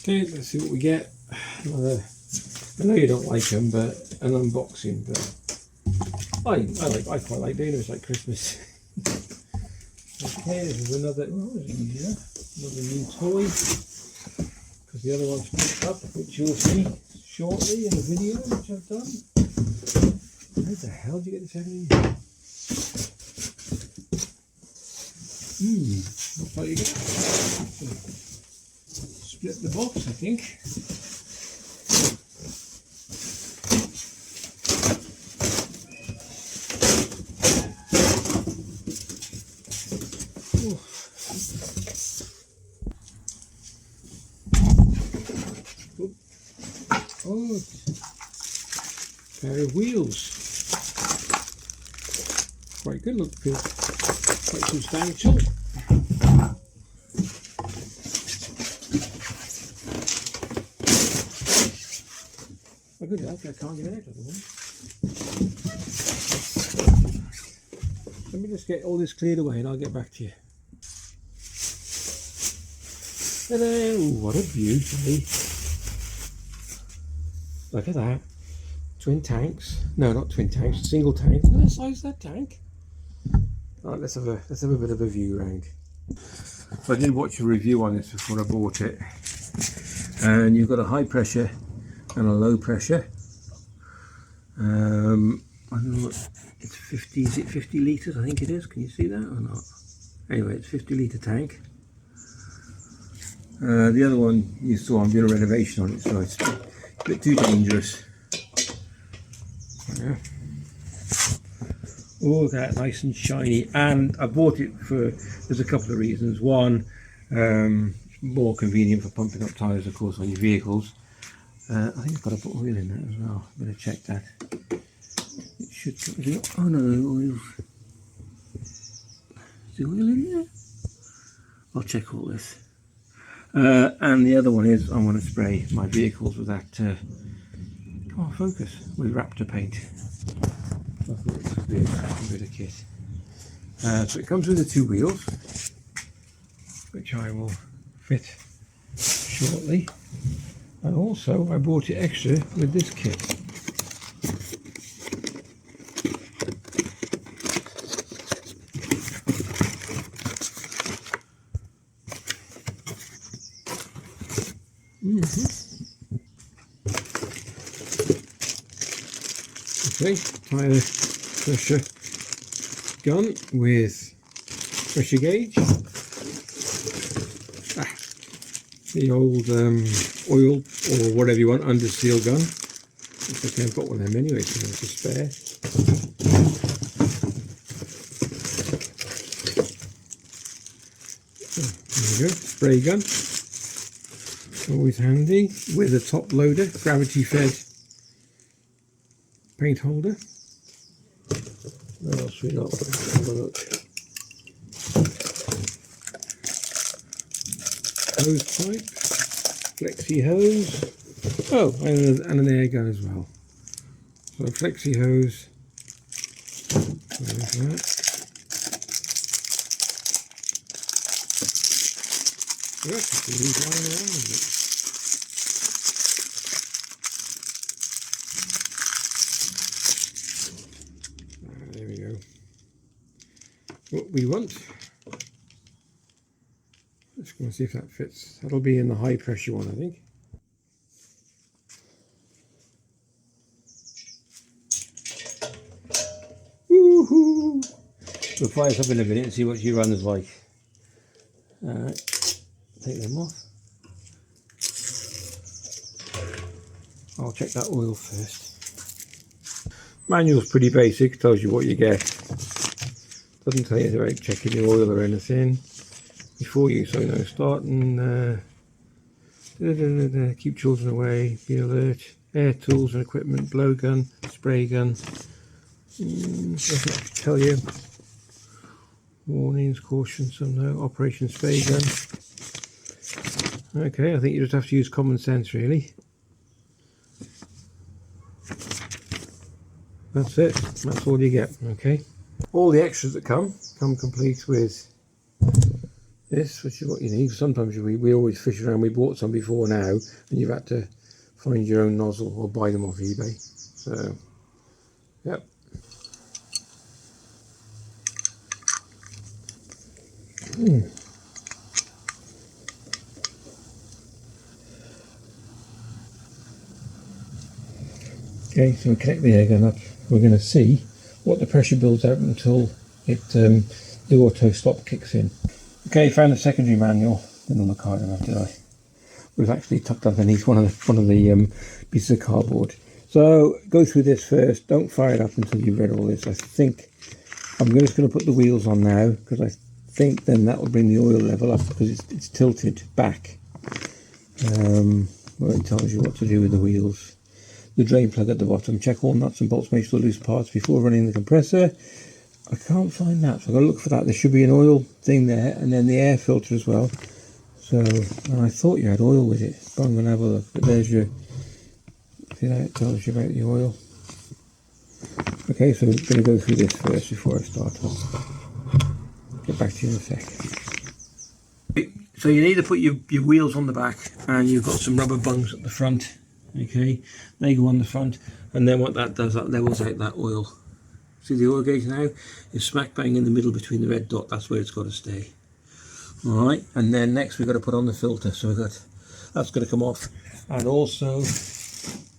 Okay, let's see what we get. I know you don't like them, but an unboxing. But I quite like doing it. It's like Christmas. Okay, this is another. What was it here? Another new toy. Because the other one's picked up, which you'll see shortly in the video, which I've done. How the hell did you get this out of here? Looks like you get split the box, I think. Oh, pair of wheels. Quite good, look good. Quite substantial. Oh, good, I can't get out of the one. Let me just get all this cleared away and I'll get back to you. Hello, what a beauty. Look at that. Twin tanks. No, not twin tanks, single tanks. What size is that tank? Alright, let's have a bit of a view round. So I did watch a review on this before I bought it. And you've got a high pressure and a low pressure. I don't know what it's 50, is it 50 litres? I think it is. Can you see that or not? Anyway, it's 50-litre tank. The other one you saw, I'm doing a renovation on it, so it's a bit too dangerous. Yeah. Oh, that nice and shiny. And I bought it for, there's a couple of reasons. One, more convenient for pumping up tyres, of course, on your vehicles. I think it's got a put oil in that as well. Better check that. It should. Oh no, oil. Is the oil in there? I'll check all this. And the other one is I want to spray my vehicles with that. Come on, focus. With Raptor paint. I thought it would be a bit of kit. So it comes with the two wheels, which I will fit shortly. And also I bought it extra with this kit. Okay, tyre pressure gun with pressure gauge. The old oil or whatever you want under seal gun. I think I've got one of them anyway, so there's a spare. There we go, spray gun. Always handy with a top loader, gravity fed paint holder. What else we got? Let's have a look. Hose pipe, flexi hose. Oh, and an air gun as well. So a flexi hose. There's that. The rest of these lying around it. There we go. What we want. Let's go and see if that fits. That'll be in the high pressure one, I think. Woohoo! We'll fire this up in a minute and see what she runs like. Alright. Take them off. I'll check that oil first. Manual's pretty basic, tells you what you get. Doesn't tell you about checking the oil or anything before you, so start and keep children away, be alert, air tools and equipment, blowgun, spray gun. Doesn't tell you. Warnings, cautions, some no. Operation spray gun. Okay, I think you just have to use common sense really. That's it, that's all you get, okay. All the extras that come complete with this, which is what you need. Sometimes we always fish around. We bought some before now, and you've had to find your own nozzle or buy them off eBay. So, yep. Okay, so we connect the air gun up. We're going to see what the pressure builds out until it the auto stop kicks in. Okay, found the secondary manual. Didn't look hard enough, did I? We've actually tucked underneath one of the pieces of cardboard. So go through this first. Don't fire it up until you've read all this. I think I'm just going to put the wheels on now, because I think then that will bring the oil level up, because it's tilted back. Where it tells you what to do with the wheels. The drain plug at the bottom. Check all nuts and bolts, make sure the loose parts before running the compressor. I can't find that, so I've got to look for that. There should be an oil thing there, and then the air filter as well. So, and I thought you had oil with it, but I'm going to have a look. But there's your, see that it tells you about the oil. Okay, so I'm going to go through this first before I start off. Get back to you in a sec. So you need to put your wheels on the back, and you've got some rubber bungs at the front. Okay, they go on the front, and then what that does, that levels out that oil. See the oil gauge now is smack bang in the middle between the red dot. That's where it's got to stay. All right, and then next we've got to put on the filter. So we've got, that's going to come off, and also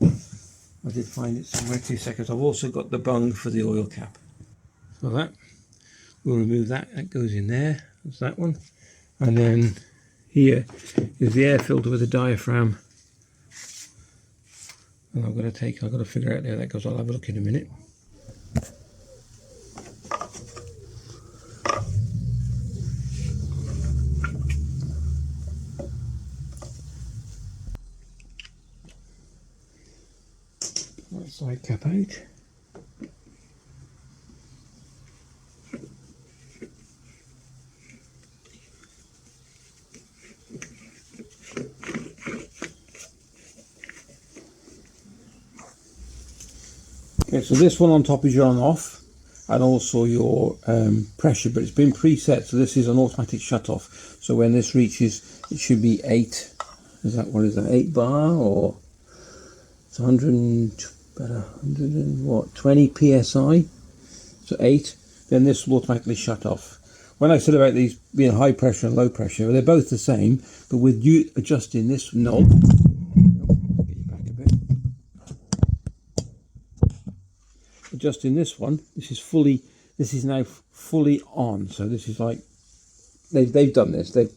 I did find it somewhere. 2 seconds. I've also got the bung for the oil cap. So that we'll remove that. That goes in there. That's that one, and then here is the air filter with the diaphragm. And I've got to figure out there that goes. I'll have a look in a minute. That side cap out. Okay, so this one on top is your on off, and also your pressure, but it's been preset, so this is an automatic shut off. So when this reaches, it should be 8. Is that, what is that, 8 bar, or it's 120 psi? So 8. Then this will automatically shut off. When I said about these being high pressure and low pressure, they're both the same, but with you adjusting this knob. Adjusting this one, this is now fully on. So this is like they've done this. They've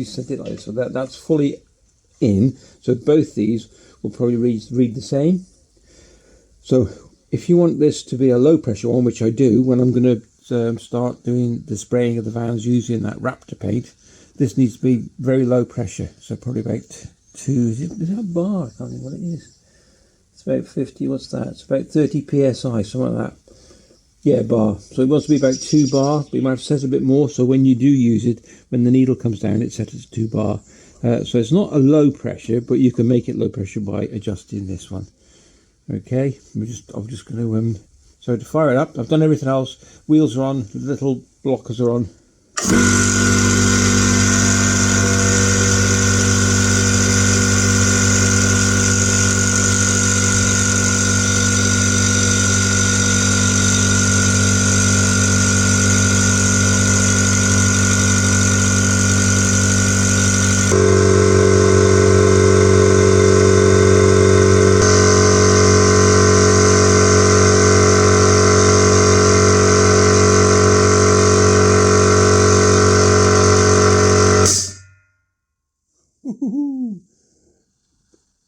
set it like this. So that's fully in. So both these will probably read the same. So if you want this to be a low pressure one, which I do, when I'm going to start doing the spraying of the vans using that Raptor paint, this needs to be very low pressure. So probably about 2. Is that a bar? I can't think what it is. It's about 50, what's that? It's about 30 psi, something like that. Yeah, bar. So it wants to be about 2 bar, but you might have to set a bit more, so when you do use it, when the needle comes down, it's set as 2 bar. So it's not a low pressure, but you can make it low pressure by adjusting this one. Okay, I'm just going to, so to fire it up, I've done everything else. Wheels are on, the little blockers are on.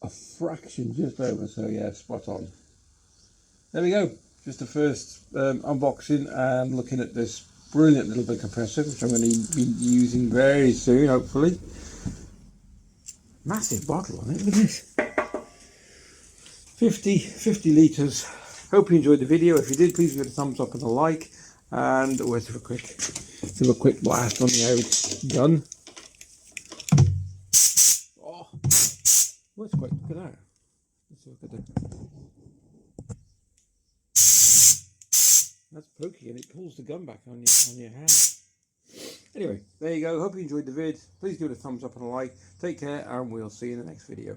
A fraction just over, so yeah, spot on. There we go, just the first unboxing and looking at this brilliant little bit compressor, which I'm going to be using very soon, hopefully. Massive bottle on it, look at this. 50 litres. Hope you enjoyed the video. If you did, please give it a thumbs up and a like, and let's have a quick blast on the out gun. Oh, that's quite, look at that. Let's look at that. That's pokey, and it pulls the gun back on your hand. Anyway, there you go. Hope you enjoyed the vid. Please give it a thumbs up and a like. Take care, and we'll see you in the next video.